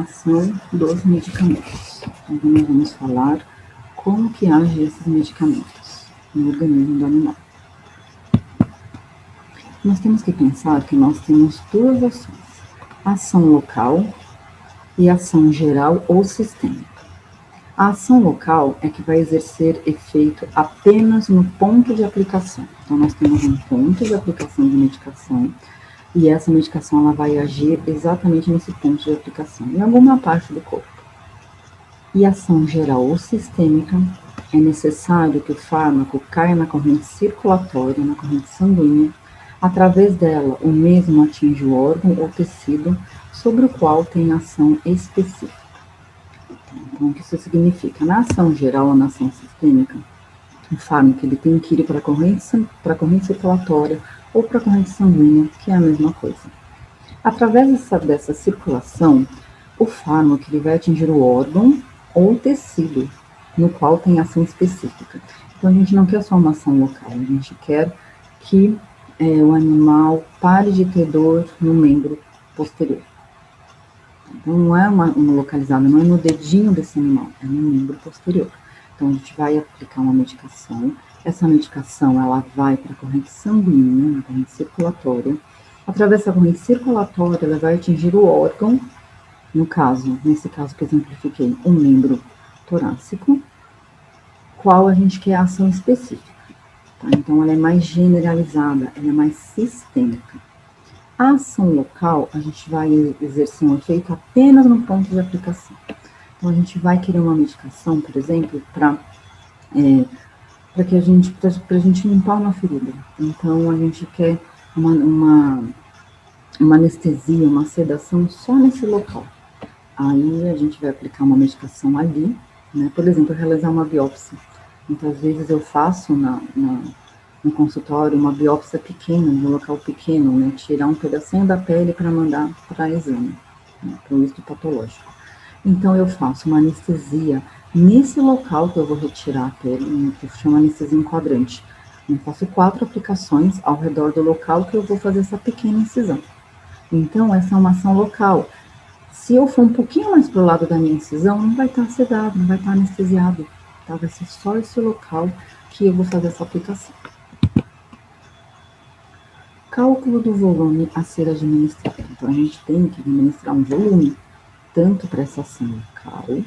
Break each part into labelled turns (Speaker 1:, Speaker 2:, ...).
Speaker 1: ação dos medicamentos. Então, nós vamos falar como que agem esses medicamentos no organismo do animal. Nós temos que pensar que nós temos duas ações, ação local e ação geral ou sistêmica. A ação local é que vai exercer efeito apenas no ponto de aplicação. Então, nós temos um ponto de aplicação de medicação e essa medicação ela vai agir exatamente nesse ponto de aplicação, em alguma parte do corpo. E a ação geral ou sistêmica é necessário que o fármaco caia na corrente circulatória, na corrente sanguínea. Através dela, o mesmo atinge o órgão ou tecido sobre o qual tem ação específica. Então, o que isso significa? Na ação geral ou na ação sistêmica, o fármaco ele tem que ir para a corrente circulatória ou para a corrente sanguínea, que é a mesma coisa. Através dessa circulação, o fármaco ele vai atingir o órgão ou o tecido no qual tem ação específica. Então, a gente não quer só uma ação local, a gente quer que o animal pare de ter dor no membro posterior. Então, não é uma localizada, não é no dedinho desse animal, é no membro posterior. Então, a gente vai aplicar uma medicação. Essa medicação, ela vai para a corrente sanguínea, na corrente circulatória. Através dessa corrente circulatória, ela vai atingir o órgão, nesse caso que eu exemplifiquei, o membro torácico, qual a gente quer a ação específica. Tá? Então, ela é mais generalizada, ela é mais sistêmica. A ação local, a gente vai exercer um efeito apenas no ponto de aplicação. Então, a gente vai querer uma medicação, por exemplo, para a gente limpar uma ferida. Então, a gente quer uma anestesia, uma sedação só nesse local. Aí, a gente vai aplicar uma medicação ali, né? Por exemplo, realizar uma biópsia. Muitas vezes eu faço no consultório uma biópsia pequena, no local pequeno, né? Tirar um pedacinho da pele para mandar para exame, né? Para o estudo patológico. Então, eu faço uma anestesia nesse local que eu vou retirar a pele, que chama anestesia enquadrante. Eu faço 4 aplicações ao redor do local que eu vou fazer essa pequena incisão. Então, essa é uma ação local. Se eu for um pouquinho mais para o lado da minha incisão, não vai estar sedado, não vai estar anestesiado. Tá? Vai ser só esse local que eu vou fazer essa aplicação. Cálculo do volume a ser administrado. Então, a gente tem que administrar um volume, tanto para essa ação local,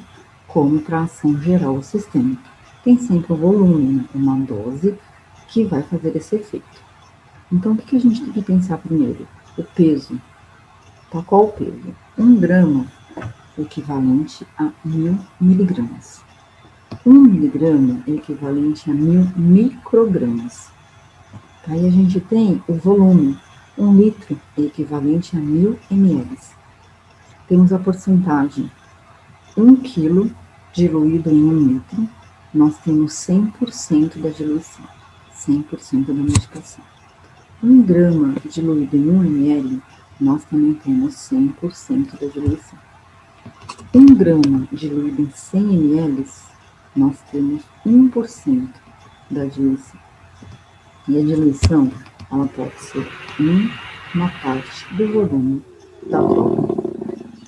Speaker 1: como para a ação geral ou sistêmica. Tem sempre o volume, né? Uma dose, que vai fazer esse efeito. Então, o que a gente tem que pensar primeiro? O peso. Tá? Qual o peso? 1 grama equivalente a 1000 miligramas. 1 miligrama é equivalente a 1000 microgramas. Aí a gente tem o volume, 1 litro é equivalente a 1000 ml. Temos a porcentagem, 1 quilo diluído em 1 litro, nós temos 100% da diluição, 100% da medicação. 1 grama diluído em 1 ml, nós também temos 100% da diluição. 1 grama diluído em 100 ml, nós temos 1% da diluição. E a diluição, ela pode ser uma parte do volume da droga,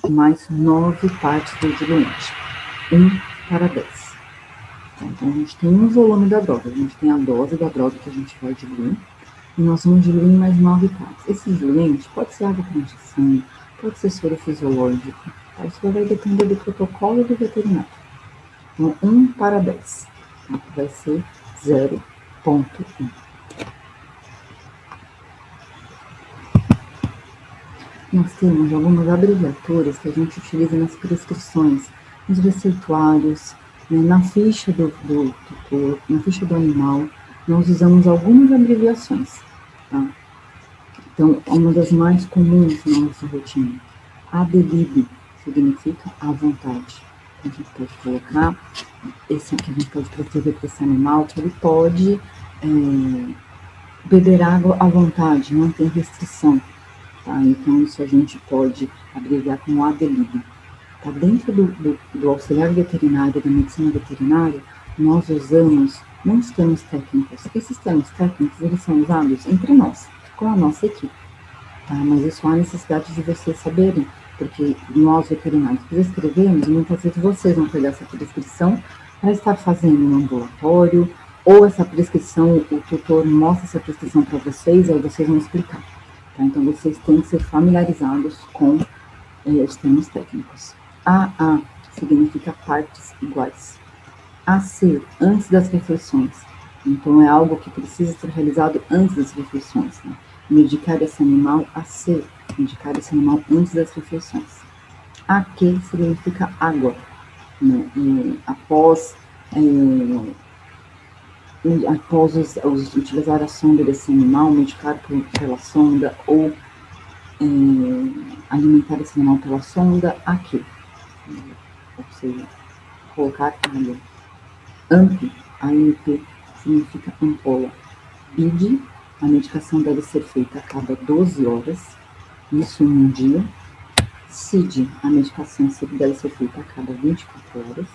Speaker 1: mais 9 partes do diluente, 1:10. Então, a gente tem um volume da droga, a gente tem a dose da droga que a gente vai diluir, e nós vamos diluir em mais 9 partes. Esse diluente pode ser água corrente de sangue, pode ser soro fisiológico, tá? Isso vai depender do protocolo do veterinário. Então, 1:10, tá? Vai ser 0,1. Nós temos algumas abreviaturas que a gente utiliza nas prescrições, nos receituários, né, na ficha do corpo, na ficha do animal, nós usamos algumas abreviações, tá? Então, uma das mais comuns na nossa rotina, ADLIB, significa à vontade. Então, a gente pode colocar, esse aqui a gente pode prescrever para esse animal, que ele pode beber água à vontade, não tem restrição. Tá? Então, isso a gente pode abreviar como ADLIB. Tá? Dentro do auxiliar veterinário, da medicina veterinária, nós usamos muitos termos técnicos. Esses termos técnicos, eles são usados entre nós, com a nossa equipe. Tá? Mas isso há necessidade de vocês saberem, porque nós veterinários prescrevemos, e muitas vezes vocês vão pegar essa prescrição para estar fazendo no ambulatório, ou essa prescrição, o tutor mostra essa prescrição para vocês, aí vocês vão explicar. Tá? Então, vocês têm que ser familiarizados com os termos técnicos. AA significa partes iguais. AC, antes das refeições. Então, é algo que precisa ser realizado antes das refeições. Né? Medicar esse animal, AC, medicar esse animal antes das refeições. AQ significa água. Né? Após utilizar a sonda desse animal, medicar pela sonda ou alimentar esse animal pela sonda, AQ. Ou seja, colocar água. AMP, AMP, significa ampola. BID, a medicação deve ser feita a cada 12 horas, isso em um dia. CID, a medicação deve ser feita a cada 24 horas.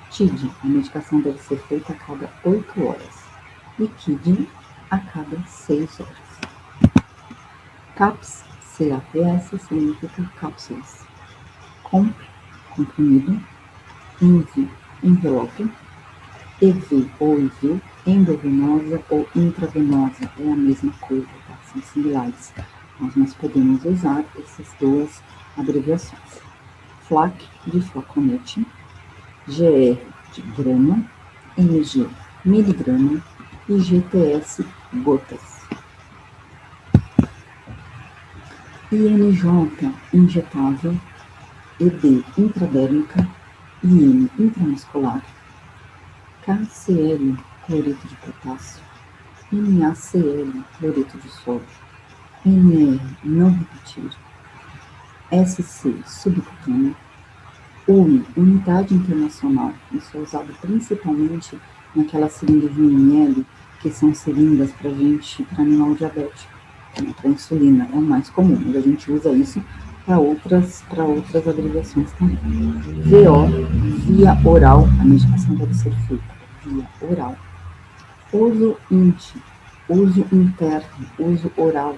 Speaker 1: TID, a medicação deve ser feita a cada 8 horas. E KID, a cada 6 horas. CAPS, CAPS, significa cápsulas. COMP, comprimido. INVI, envelope. EV ou IV, endovenosa ou intravenosa, é a mesma coisa, tá? São similares. Nós podemos usar essas duas abreviações. FLAC, de flaconete. GR, de grama. MG, miligrama. E GTS, gotas. INJ, injetável. ED, intradérmica. IN, intramuscular. KCl, cloreto de potássio. NaCl, cloreto de sódio. NR, não repetir. SC, subcutâneo. UI, unidade internacional. Isso é usado principalmente naquelas seringas de 1 ml, que são seringas para animal diabético, para insulina. É o mais comum, mas a gente usa isso para outras abreviações também. VO, via oral, a medicação deve ser feita via oral. Uso INT, uso interno, uso oral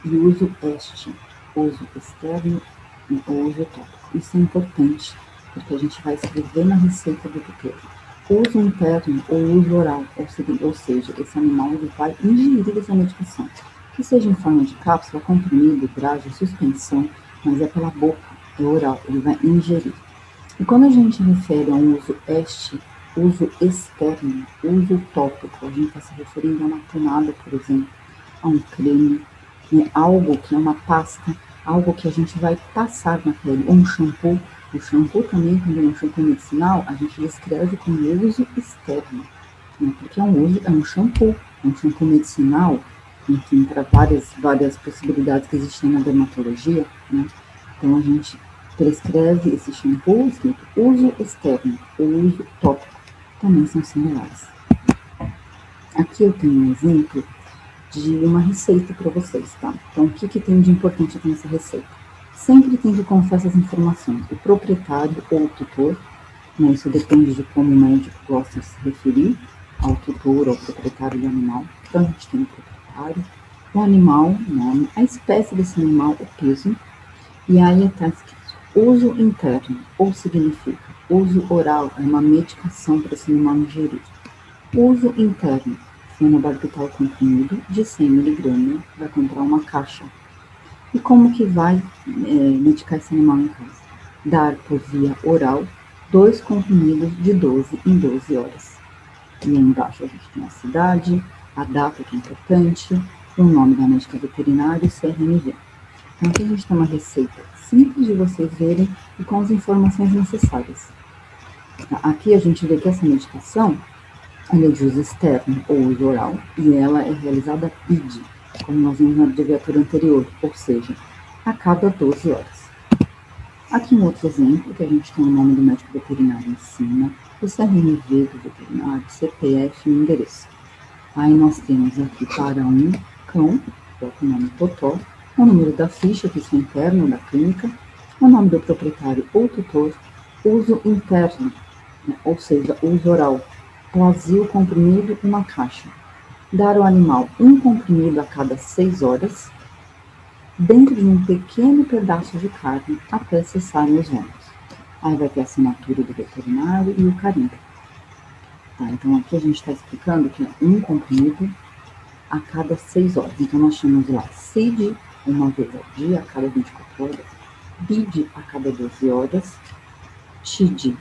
Speaker 1: e uso este, uso externo e uso tópico. Isso é importante, porque a gente vai escrever na receita do tutor. Uso interno ou uso oral, ou seja, esse animal ele vai ingerir essa medicação, que seja em forma de cápsula, comprimido, graxa, suspensão, mas é pela boca, é oral, ele vai ingerir. E quando a gente refere a um uso este, uso externo, uso tópico, a gente está se referindo a uma pomada, por exemplo, a um creme, né, algo que é uma pasta, algo que a gente vai passar na pele, ou um shampoo. O shampoo também, quando é um shampoo medicinal, a gente descreve como uso externo, né, porque é um shampoo medicinal, enfim, para várias possibilidades que existem na dermatologia, né? Então, a gente prescreve esse shampoo escrito uso externo ou uso tópico, também são similares. Aqui eu tenho um exemplo de uma receita para vocês, tá? Então, o que tem de importante aqui nessa receita? Sempre tem que constar essas informações, o proprietário ou o tutor, né? Isso depende de como o médico gosta de se referir ao tutor ou ao proprietário do animal. Então, a gente tem o proprietário, o animal, o nome, a espécie desse animal, o peso, e aí está escrito uso interno, ou significa uso oral, é uma medicação para esse animal ingerir. Uso interno, fenobarbital comprimido de 100 mg, vai comprar uma caixa. E como que vai medicar esse animal em casa? Dar por via oral 2 comprimidos de 12 em 12 horas. E aí embaixo a gente tem a cidade, a data que é importante, o nome da médica veterinária e o CRMV. Então aqui a gente tem uma receita simples de vocês verem e com as informações necessárias. Aqui a gente vê que essa medicação ela é de uso externo ou uso oral e ela é realizada PID, como nós vimos na abreviatura anterior, ou seja, a cada 12 horas. Aqui um outro exemplo, que a gente tem o nome do médico veterinário em cima, o CRMV do veterinário, CPF e o endereço. Aí nós temos aqui para um cão, o nome Totó, o número da ficha, que isso é interno da clínica, o nome do proprietário ou tutor, uso interno, né, ou seja, uso oral, vazio, comprimido, uma caixa. Dar ao animal um comprimido a cada 6 horas, dentro de um pequeno pedaço de carne até cessarem os ônus. Aí vai ter a assinatura do veterinário e o carimbo. Tá, então aqui a gente está explicando que é um comprimido a cada 6 horas. Então nós chamamos lá CID uma vez ao dia, a cada 24 horas, BID a cada 12 horas, TID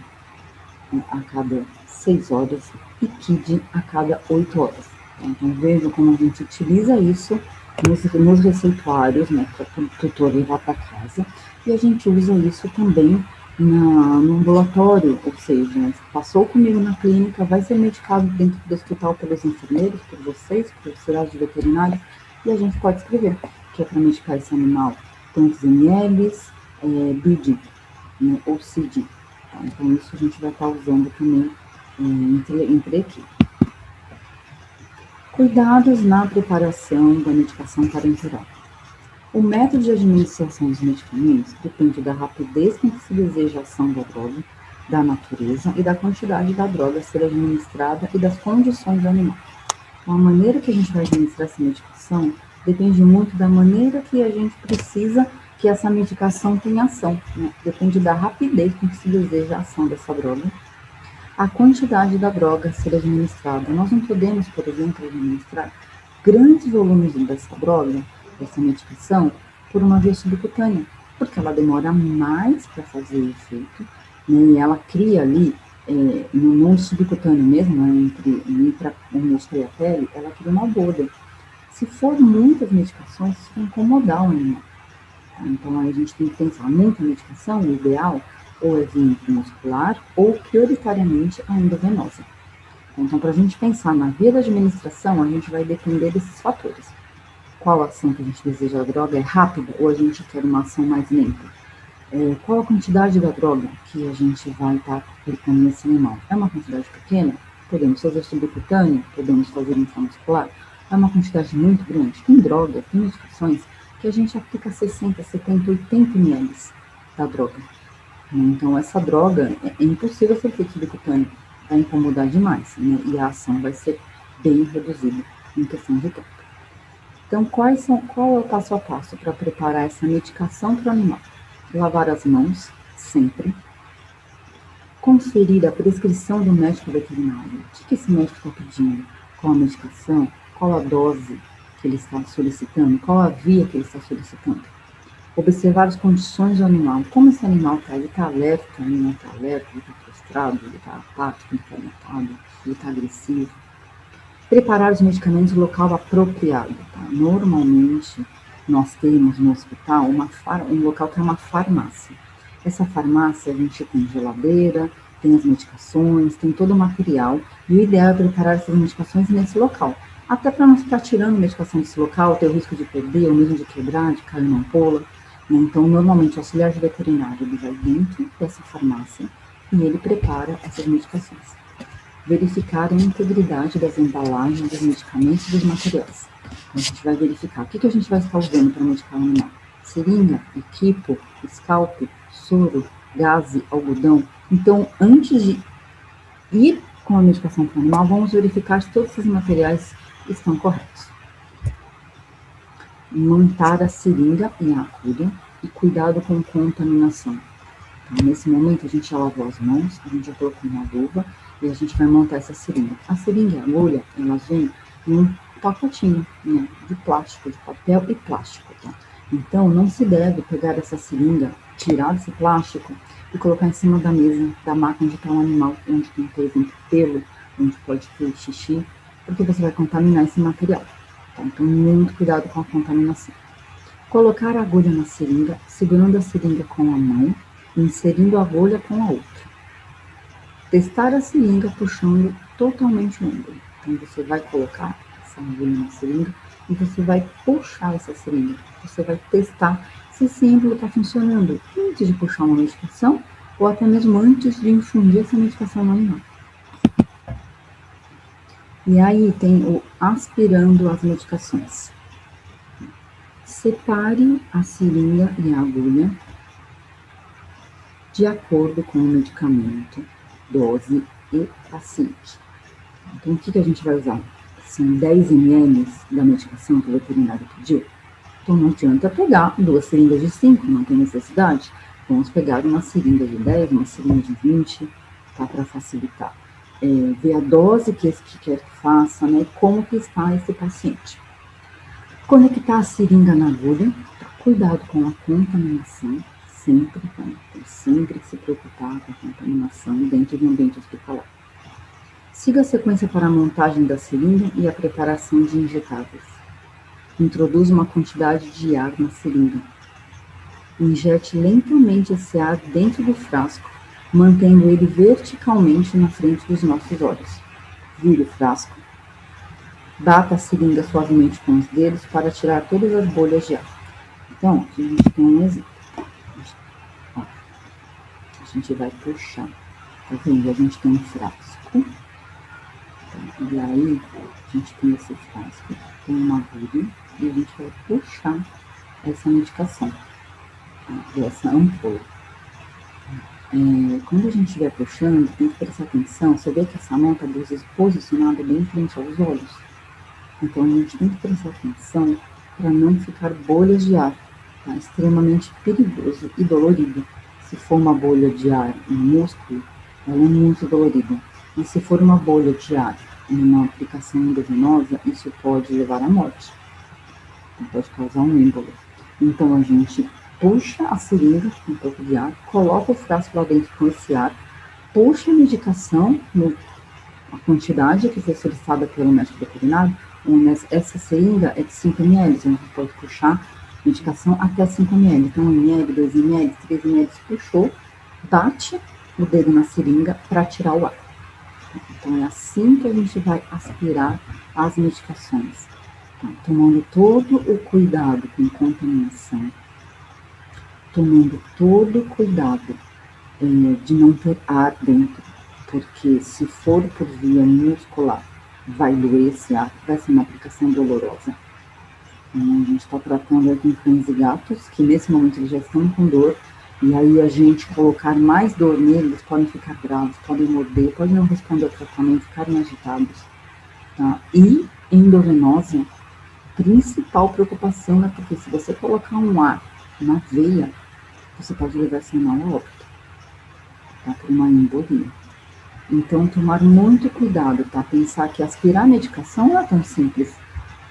Speaker 1: a cada 6 horas e KID a cada 8 horas. Então vejam como a gente utiliza isso nos receituários, né, para o tutor levar para casa, e a gente usa isso também no ambulatório, ou seja, passou comigo na clínica, vai ser medicado dentro do hospital pelos enfermeiros, por vocês, por auxiliares de veterinário, e a gente pode escrever que é para medicar esse animal tantos ml, BID, né, ou CID. Tá? Então isso a gente vai estar usando também entre equipes. Cuidados na preparação da medicação parenteral. O método de administração dos medicamentos depende da rapidez com que se deseja a ação da droga, da natureza e da quantidade da droga a ser administrada e das condições do animal. Então, a maneira que a gente vai administrar essa medicação depende muito da maneira que a gente precisa que essa medicação tenha ação, né? Depende da rapidez com que se deseja a ação dessa droga, a quantidade da droga a ser administrada. Nós não podemos, por exemplo, administrar grandes volumes dessa droga, dessa medicação, por uma via subcutânea, porque ela demora mais para fazer o efeito, né, e ela cria ali, no subcutâneo mesmo, né, entre o músculo e a pele, ela cria uma bolha. Se for muitas medicações, isso vai incomodar o animal. Tá? Então, aí a gente tem que pensar, muita medicação, o ideal, ou é via intramuscular, ou prioritariamente a endovenosa. Então, para a gente pensar na via da administração, a gente vai depender desses fatores. Qual ação que a gente deseja da droga? É rápida ou a gente quer uma ação mais lenta? Qual a quantidade da droga que a gente vai estar aplicando nesse animal? É uma quantidade pequena? Podemos fazer subcutâneo? Podemos fazer intramuscular? É uma quantidade muito grande? Tem droga, tem medicações que a gente aplica 60, 70, 80 ml da droga. Então, essa droga é impossível ser feita subcutâneo, vai incomodar demais, né? E a ação vai ser bem reduzida em questão de tempo. Então, qual é o passo a passo para preparar essa medicação para o animal? Lavar as mãos, sempre. Conferir a prescrição do médico veterinário. O que esse médico está pedindo? Qual a medicação? Qual a dose que ele está solicitando? Qual a via que ele está solicitando? Observar as condições do animal. Como esse animal está? Ele está alerta, ele não está alerta, ele está frustrado, ele está apático, ele está irritado, ele está agressivo. Preparar os medicamentos no local apropriado. Tá? Normalmente, nós temos no hospital um local que é uma farmácia. Essa farmácia, a gente tem geladeira, tem as medicações, tem todo o material, e o ideal é preparar essas medicações nesse local. Até para não ficar tirando medicação desse local, ter o risco de perder, ou mesmo de quebrar, de cair na ampola. Né? Então, normalmente, o auxiliar de veterinário ele vai dentro dessa farmácia e ele prepara essas medicações. Verificar a integridade das embalagens, dos medicamentos e dos materiais. Então, a gente vai verificar o que a gente vai estar usando para medicar o animal. Seringa, equipo, scalp, soro, gaze, algodão. Então, antes de ir com a medicação para o animal, vamos verificar se todos esses materiais estão corretos. Montar a seringa e a agulha e cuidado com contaminação. Então, nesse momento, a gente já lavou as mãos, a gente já colocou uma luva e a gente vai montar essa seringa. A seringa e a agulha, elas vêm num pacotinho, né, de plástico, de papel e plástico, tá? Então, não se deve pegar essa seringa, tirar desse plástico e colocar em cima da mesa, da máquina onde está um animal, onde tem, por exemplo, pelo, onde pode ter xixi, porque você vai contaminar esse material. Tá? Então, muito cuidado com a contaminação. Colocar a agulha na seringa, segurando a seringa com a mão, inserindo a agulha com a outra. Testar a seringa puxando totalmente o ângulo. Então, você vai colocar essa agulha na seringa e você vai puxar essa seringa. Você vai testar se esse ângulo está funcionando antes de puxar uma medicação ou até mesmo antes de infundir essa medicação no animal. E aí tem o aspirando as medicações. Separe a seringa e a agulha de acordo com o medicamento, dose e paciente. Então, o que a gente vai usar? São 10 ml da medicação que o veterinário pediu. Então, não adianta pegar 2 seringas de 5, não tem necessidade. Vamos pegar uma seringa de 10, uma seringa de 20, tá, para facilitar. Ver a dose que quer que faça, né, como que está esse paciente. Conectar a seringa na agulha, cuidado com a contaminação, sempre, tá? Tem sempre que se preocupar com a contaminação dentro do ambiente hospitalar. Siga a sequência para a montagem da seringa e a preparação de injetáveis. Introduza uma quantidade de ar na seringa. Injete lentamente esse ar dentro do frasco, mantendo ele verticalmente na frente dos nossos olhos. Vire o frasco. Bata a seringa suavemente com os dedos para tirar todas as bolhas de ar. Então, aqui a gente tem um exemplo. Ó, a gente vai puxar. Tá vendo? A gente tem um frasco. E aí, a gente tem esse frasco, tem uma agulha, e a gente vai puxar essa medicação, dessa ampola. Quando a gente estiver puxando, tem que prestar atenção, você vê que essa mão está posicionada bem em frente aos olhos. Então, a gente tem que prestar atenção para não ficar bolhas de ar, tá? Extremamente perigoso e dolorido. Se for uma bolha de ar no músculo, ela é muito dolorida. E se for uma bolha de ar em uma aplicação endovenosa, isso pode levar à morte. Pode causar um êmbolo. Então, a gente puxa a seringa com um pouco de ar, coloca o frasco lá dentro com esse ar, puxa a medicação, a quantidade que foi solicitada pelo médico veterinário. Essa seringa é de 5 ml, a gente pode puxar medicação até 5 ml. Então, 1 ml, 2 ml, 3 ml, puxou, bate o dedo na seringa para tirar o ar. Então, é assim que a gente vai aspirar as medicações, tá? Tomando todo o cuidado com contaminação, tomando todo o cuidado de não ter ar dentro, porque se for por via muscular, vai doer esse ar, vai ser uma aplicação dolorosa. A gente está tratando aqui com cães e gatos, que nesse momento eles já estão com dor, e aí a gente colocar mais dor neles, eles podem ficar bravos, podem morder, podem não responder ao tratamento, ficarem agitados. Tá? E endovenosa, principal preocupação, né? Porque se você colocar um ar na veia, você pode levar esse animal a óbito, tá? Por uma embolia. Então, tomar muito cuidado, tá? Pensar que aspirar a medicação não é tão simples.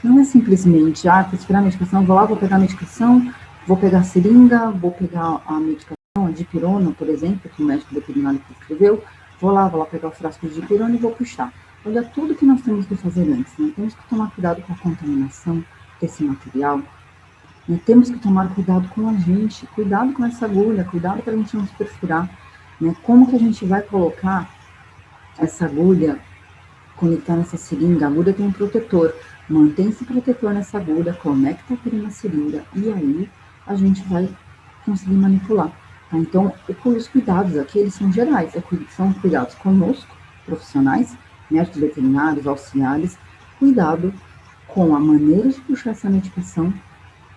Speaker 1: Não é simplesmente, aspirar a medicação, vou lá, vou pegar a medicação, vou pegar a seringa, vou pegar a medicação, a dipirona, por exemplo, que o médico veterinário prescreveu, vou lá pegar o frasco de dipirona e vou puxar. Olha tudo que nós temos que fazer antes, né? Temos que tomar cuidado com a contaminação desse material, né? Temos que tomar cuidado com a gente, cuidado com essa agulha, cuidado para a gente não se perfurar, né? Como que a gente vai colocar essa agulha, conectar nessa seringa? A agulha tem um protetor, mantém esse protetor nessa agulha, conecta aquele na seringa e aí a gente vai conseguir manipular. Tá? Então, os cuidados aqui, eles são gerais, são cuidados conosco, profissionais, médicos veterinários, auxiliares, cuidado com a maneira de puxar essa medicação,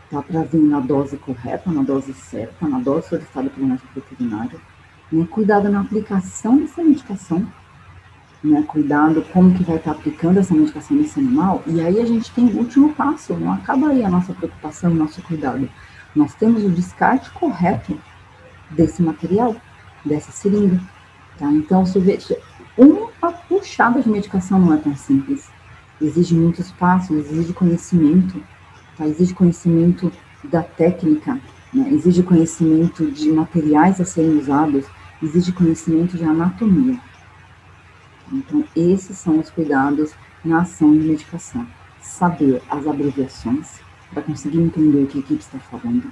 Speaker 1: tá? Para vir na dose correta, na dose certa, na dose solicitada pelo médico veterinário, né? Cuidado na aplicação dessa medicação, né? Cuidado como que vai estar aplicando essa medicação nesse animal, e aí a gente tem o último passo, não acaba aí a nossa preocupação, o nosso cuidado. Nós temos o descarte correto desse material, dessa seringa, tá? Então, você vê, uma puxada de medicação não é tão simples. Exige muitos passos, exige conhecimento, tá? Exige conhecimento da técnica, né? Exige conhecimento de materiais a serem usados, exige conhecimento de anatomia. Então, esses são os cuidados na ação de medicação. Saber as abreviações, para conseguir entender o que a equipe está falando,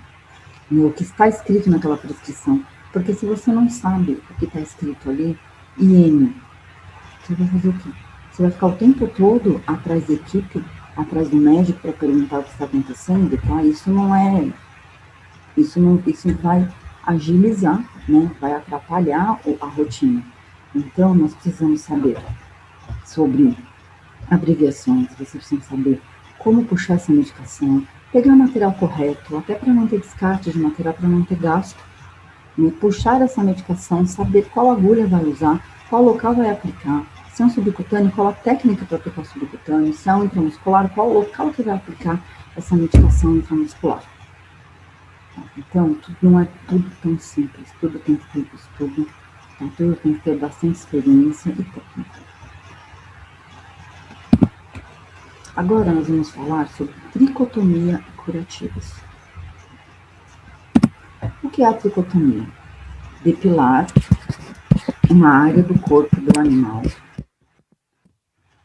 Speaker 1: né, o que está escrito naquela prescrição, porque se você não sabe o que está escrito ali, IM, você vai fazer o quê? Você vai ficar o tempo todo atrás da equipe, atrás do médico para perguntar o que está acontecendo, tá? Isso vai agilizar, né? Vai atrapalhar a rotina. Então, nós precisamos saber sobre abreviações, vocês precisam saber como puxar essa medicação, pegar o material correto, até para não ter descarte de material, para não ter gasto, né? Puxar essa medicação, saber qual agulha vai usar, qual local vai aplicar, se é um subcutâneo, qual a técnica para aplicar o subcutâneo, se é um intramuscular, qual o local que vai aplicar. essa medicação intramuscular. Então, não é tudo tão simples, tudo tem que ter estudo, então, tudo tem que ter bastante experiência e técnica. Agora nós vamos falar sobre tricotomia e curativos. O que é a tricotomia? Depilar uma área do corpo do animal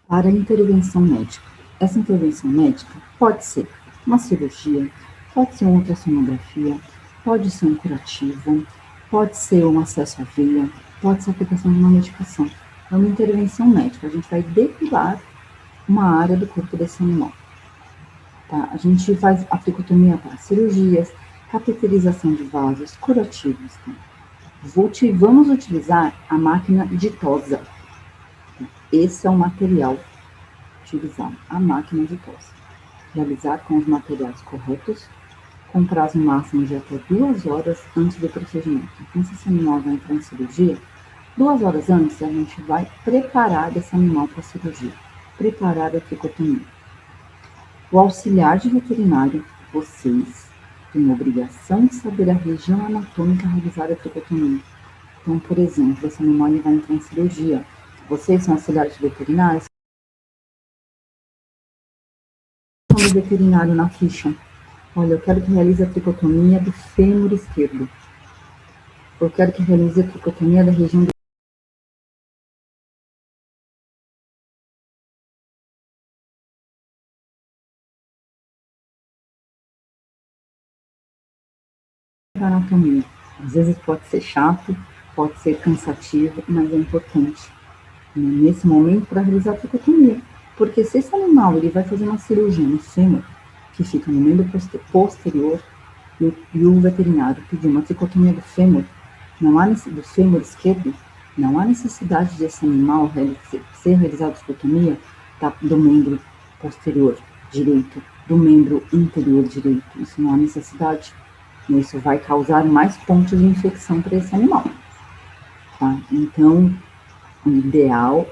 Speaker 1: para intervenção médica. Essa intervenção médica pode ser uma cirurgia, pode ser uma ultrassonografia, pode ser um curativo, pode ser um acesso à veia, pode ser a aplicação de uma medicação. É uma intervenção médica, a gente vai depilar uma área do corpo desse animal. Tá? A gente faz a tricotomia para cirurgias, cateterização de vasos, curativos. Tá? Vamos utilizar a máquina ditosa. Esse é o material utilizado, a máquina ditosa. Realizar com os materiais corretos, com prazo máximo de até 2 horas antes do procedimento. Então, se esse animal vai entrar em cirurgia, 2 horas antes a gente vai preparar esse animal para a cirurgia, preparar a tricotomia. O auxiliar de veterinário, vocês têm a obrigação de saber a região anatômica a realizar a tricotomia. Então, por exemplo, esse animal vai entrar em cirurgia. Vocês são auxiliares de veterinários, do veterinário na ficha. Olha, eu quero que realize a tricotomia do fêmur esquerdo. Eu quero que realize a tricotomia da região do anatomia. Às vezes pode ser chato, pode ser cansativo, mas é importante, né, nesse momento para realizar a tricotomia. Porque se esse animal ele vai fazer uma cirurgia no fêmur, que fica no membro posterior, e o veterinário pediu uma tricotomia do fêmur, do fêmur esquerdo, não há necessidade de esse animal ser realizado a tricotomia do membro posterior direito, do membro interior direito. Isso não há necessidade. Isso vai causar mais pontos de infecção para esse animal. Tá? Então, o ideal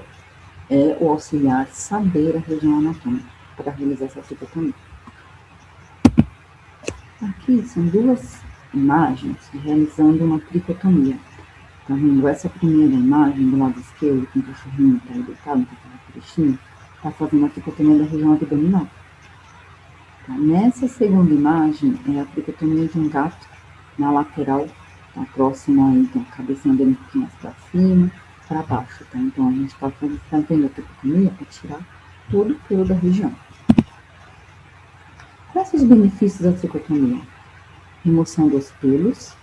Speaker 1: é o auxiliar saber a região anatômica para realizar essa tricotomia. Aqui são 2 imagens realizando uma tricotomia. Tá vendo? Essa primeira imagem do lado esquerdo, com o cachorrinho está deitado, com o trechinho, está fazendo a tricotomia da região abdominal. Tá? Nessa segunda imagem é a tricotomia de um gato na lateral, tá? Próximo aí, então a cabecinha dele um pouquinho mais para cima, para baixo. Tá? Então a gente está fazendo a tricotomia para tirar todo o pelo da região. Quais são os benefícios da tricotomia? Remoção dos pelos,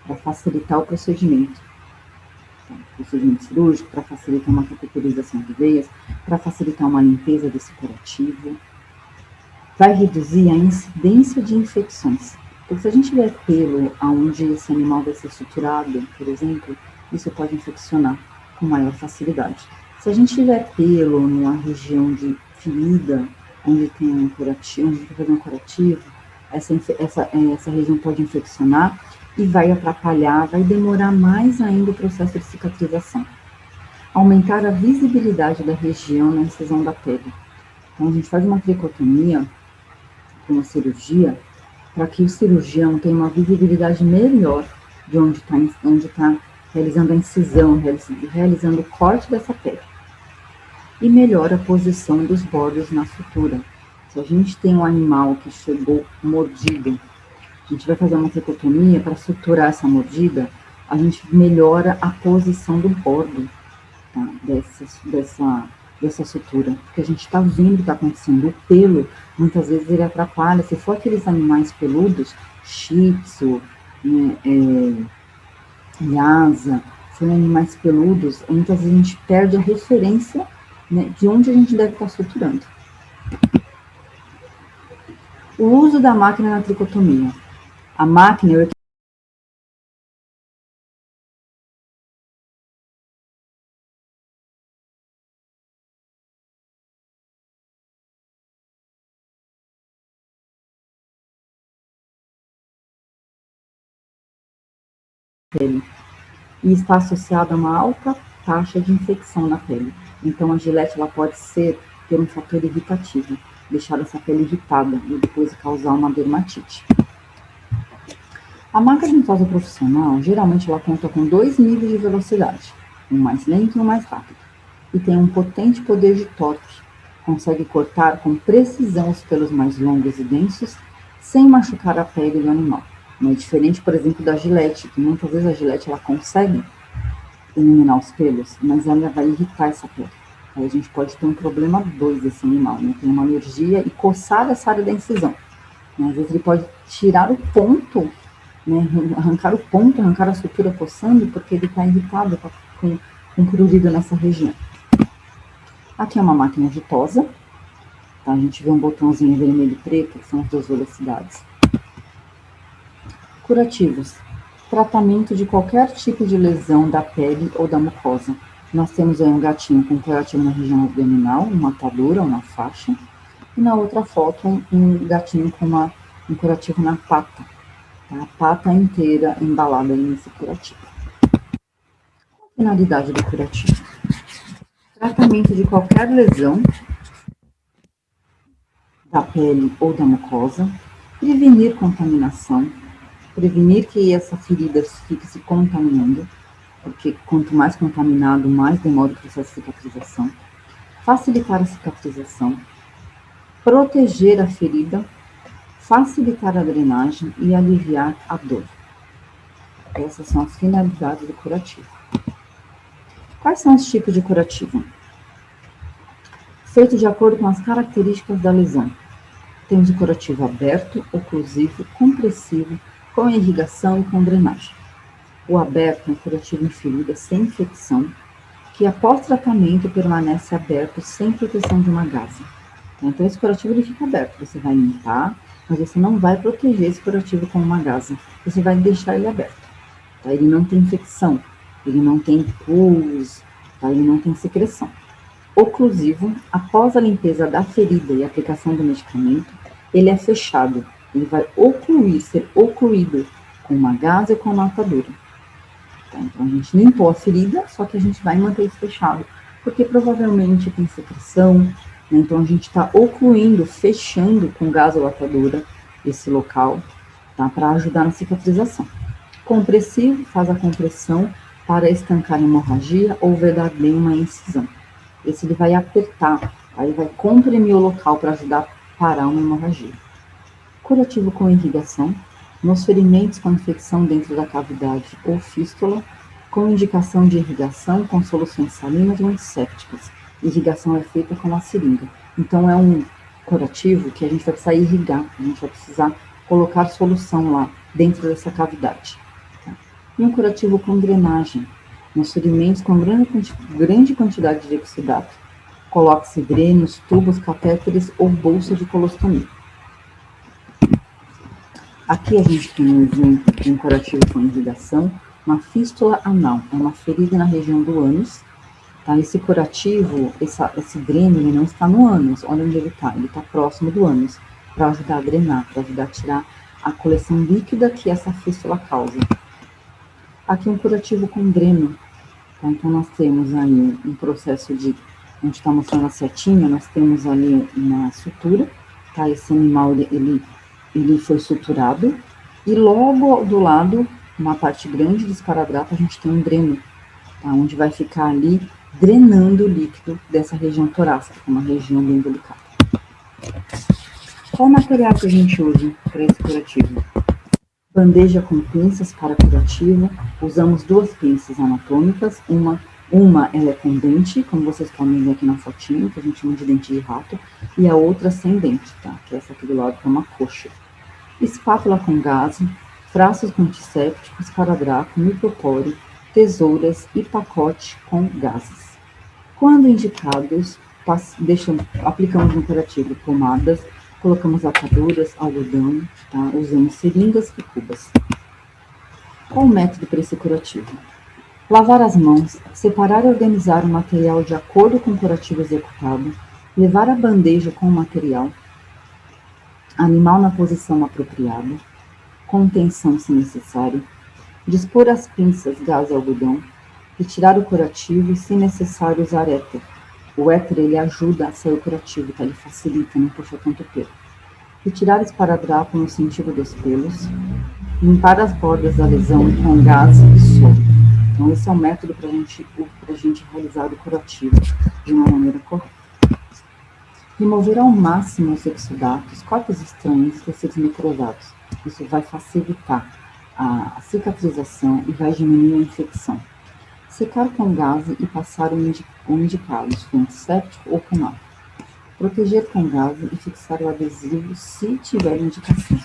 Speaker 1: para facilitar o procedimento. Então, procedimento cirúrgico, para facilitar uma cateterização de veias, para facilitar uma limpeza desse curativo. Vai reduzir a incidência de infecções. Porque se a gente tiver pelo onde esse animal vai ser suturado, por exemplo, isso pode infeccionar com maior facilidade. Se a gente tiver pelo numa região de ferida, onde tem um curativo, onde vai fazer um curativo, essa região pode infeccionar e vai atrapalhar, vai demorar mais ainda o processo de cicatrização. Aumentar a visibilidade da região na incisão da pele. Então, a gente faz uma tricotomia, uma cirurgia, para que o cirurgião tenha uma visibilidade melhor de onde está realizando a incisão, realizando o corte dessa pele. E melhora a posição dos bordos na sutura. Se a gente tem um animal que chegou mordido, a gente vai fazer uma tricotomia para suturar essa mordida, a gente melhora a posição do bordo, tá? dessa sutura, porque a gente está vendo o que está acontecendo. O pelo, muitas vezes, ele atrapalha. Se for aqueles animais peludos, shih tzu, né, lhasa, são animais peludos, muitas vezes a gente perde a referência, né, de onde a gente deve estar suturando. O uso da máquina na tricotomia. A máquina pele e está associada a uma alta taxa de infecção na pele. Então, a gilete ela pode ter um fator irritativo. deixar essa pele irritada e depois causar uma dermatite. A maca dentosa profissional, geralmente ela conta com 2 níveis de velocidade, um mais lento e um mais rápido, e tem um potente poder de torque. Consegue cortar com precisão os pelos mais longos e densos, sem machucar a pele do animal. Não é diferente, por exemplo, da Gillette, que muitas vezes a Gillette ela consegue eliminar os pelos, mas ela vai irritar essa pele. Aí a gente pode ter um problema 2 desse animal, né? Tem uma alergia e coçar essa área da incisão. Às vezes ele pode tirar o ponto, né? Arrancar o ponto, arrancar a sutura coçando, porque ele está irritado com prurido nessa região. Aqui é uma máquina ditosa, tá? A gente vê um botãozinho vermelho e preto, que são as 2 velocidades. Curativos. Tratamento de qualquer tipo de lesão da pele ou da mucosa. Nós temos aí um gatinho com curativo na região abdominal, uma atadura, uma faixa. E na outra foto, um gatinho com um curativo na pata. A pata inteira embalada aí nesse curativo. Qual a finalidade do curativo? Tratamento de qualquer lesão da pele ou da mucosa, prevenir contaminação, prevenir que essa ferida fique se contaminando, porque quanto mais contaminado, mais demora o processo de cicatrização, facilitar a cicatrização, proteger a ferida, facilitar a drenagem e aliviar a dor. Essas são as finalidades do curativo. Quais são os tipos de curativo? Feito de acordo com as características da lesão. Temos o curativo aberto, oclusivo, compressivo, com irrigação e com drenagem. O aberto é um curativo em ferida sem infecção, que após tratamento permanece aberto sem proteção de uma gase. Então esse curativo ele fica aberto, você vai limpar, mas você não vai proteger esse curativo com uma gase, você vai deixar ele aberto. Tá? Ele não tem infecção, ele não tem pus, tá? Ele não tem secreção. Oclusivo, após a limpeza da ferida e a aplicação do medicamento, ele é fechado, ele vai ocluir, ser ocluído com uma gase ou com uma atadura. Tá? Então a gente limpou a ferida, só que a gente vai manter isso fechado, porque provavelmente tem secreção, né? Então a gente está ocluindo, fechando com gás ou atadura esse local, tá? Para ajudar na cicatrização. Compressivo, faz a compressão para estancar a hemorragia ou vedar bem uma incisão. Esse ele vai apertar, aí vai comprimir o local para ajudar a parar uma hemorragia. Curativo com irrigação, nos ferimentos com infecção dentro da cavidade ou fístula, com indicação de irrigação com soluções salinas ou antissépticas. Irrigação é feita com a seringa. Então é um curativo que a gente vai precisar irrigar, a gente vai precisar colocar solução lá dentro dessa cavidade. Tá? E um curativo com drenagem, nos ferimentos com grande quantidade de exudato, coloque-se drenos, tubos, catéteres ou bolsa de colostomia. Aqui a gente tem um exemplo de um curativo com irrigação, uma fístula anal, é uma ferida na região do ânus. Tá? Esse curativo, esse dreno, ele não está no ânus, olha onde ele está próximo do ânus, para ajudar a drenar, para ajudar a tirar a coleção líquida que essa fístula causa. Aqui um curativo com dreno, tá? Então nós temos aí um processo de, a gente está mostrando a setinha, nós temos ali uma sutura, tá? Esse animal, ele foi suturado, e logo do lado, uma parte grande do esparadrapo, a gente tem um dreno, tá? Onde vai ficar ali drenando o líquido dessa região torácica, uma região bem delicada. Qual o material que a gente usa para esse curativo? Bandeja com pinças para curativo, usamos 2 pinças anatômicas, uma ela é com dente, como vocês podem ver aqui na fotinho, que a gente chama de dente de rato, e a outra sem dente, tá? Que é essa aqui do lado, que é uma coxa. Espátula com gás, frascos com antisséptico, esparadrapo, micropore, tesouras e pacote com gases. Quando indicados, aplicamos no curativo pomadas, colocamos ataduras, algodão, tá? Usamos seringas e cubas. Qual o método para esse curativo? Lavar as mãos, separar e organizar o material de acordo com o curativo executado, levar a bandeja com o material, animal na posição apropriada, contenção se necessário, dispor as pinças, gás e algodão, retirar o curativo e, se necessário, usar éter. O éter, ele ajuda a sair o curativo, tá? Ele facilita, não puxa tanto pelo. Retirar esparadrapo no sentido dos pelos. Limpar as bordas da lesão com gás e soro. Então, esse é o método para a gente realizar o curativo de uma maneira correta. Remover ao máximo os exudatos, corpos estranhos e tecidos necrosados. Isso vai facilitar a cicatrização e vai diminuir a infecção. Secar com gás e passar o indicado, se for antisséptico ou com água. Proteger com gás e fixar o adesivo se tiver indicação.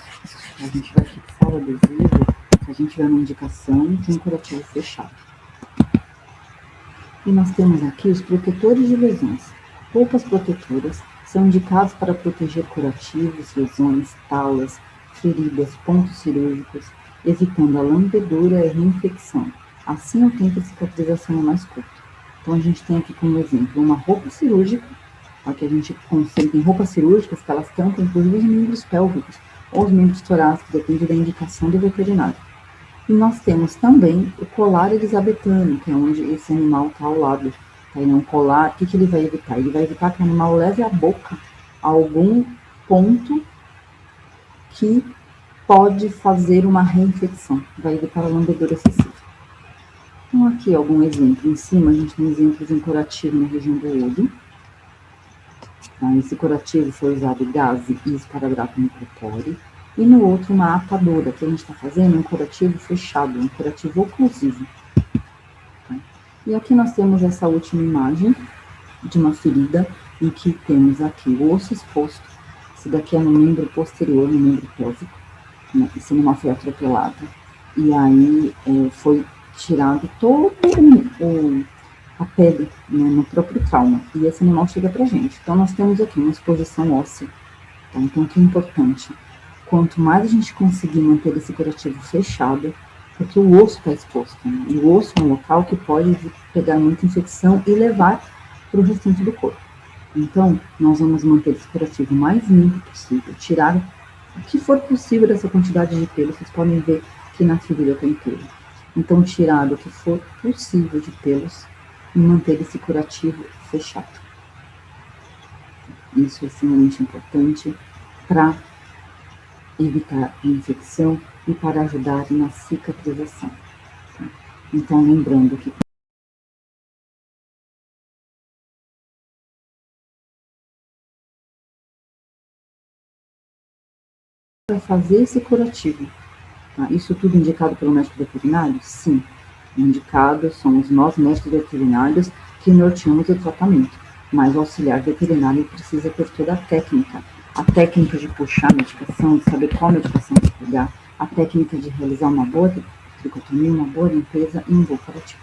Speaker 1: A gente vai fixar o adesivo se a gente tiver uma indicação de um curativo fechado. E nós temos aqui os protetores de lesões. Roupas protetoras são indicados para proteger curativos, lesões, talas, feridas, pontos cirúrgicos, evitando a lambedura e reinfecção. Assim, o tempo de cicatrização é mais curto. Então, a gente tem aqui como exemplo uma roupa cirúrgica, que a gente consegue em roupas cirúrgicas que elas tampam inclusive os membros pélvicos ou os membros torácicos, depende da indicação do veterinário. E nós temos também o colar elisabetano, que é onde esse animal está ao lado. Tá? Ele é um colar, o que ele vai evitar? Ele vai evitar que o animal leve a boca a algum ponto que pode fazer uma reinfecção, vai evitar a lambedura excessiva. Então, aqui algum exemplo. Em cima, a gente tem um exemplo de um curativo na região do olho. Tá? Esse curativo foi usado gás e esparadrapo micropore. E no outro, uma atadora, que a gente está fazendo um curativo fechado, um curativo oclusivo. Tá? E aqui nós temos essa última imagem de uma ferida, em que temos aqui o osso exposto. Esse daqui é no membro posterior, no membro pélvico. Né? Esse animal foi atropelado. E aí foi tirado todo a pele, né, no próprio trauma. E esse animal chega pra gente. Então, nós temos aqui uma exposição óssea. Tá? Então, o que é importante? Quanto mais a gente conseguir manter esse curativo fechado, porque o osso está exposto, né? E o osso é um local que pode pegar muita infecção e levar para o restante do corpo. Então, nós vamos manter esse curativo o mais limpo possível, tirar o que for possível dessa quantidade de pelo. Vocês podem ver que na ferida tem pelo. Então, tirar o que for possível de pelos e manter esse curativo fechado. Isso é extremamente importante para evitar a infecção e para ajudar na cicatrização. Tá? Então, lembrando que para fazer esse curativo, tá? Isso tudo indicado pelo médico veterinário? Sim, indicados somos nós, médicos veterinários, que norteamos o tratamento, mas o auxiliar veterinário precisa ter toda a técnica de puxar a medicação, de saber qual medicação pegar, a técnica de realizar uma boa tricotomia, uma boa limpeza e um bom curativo.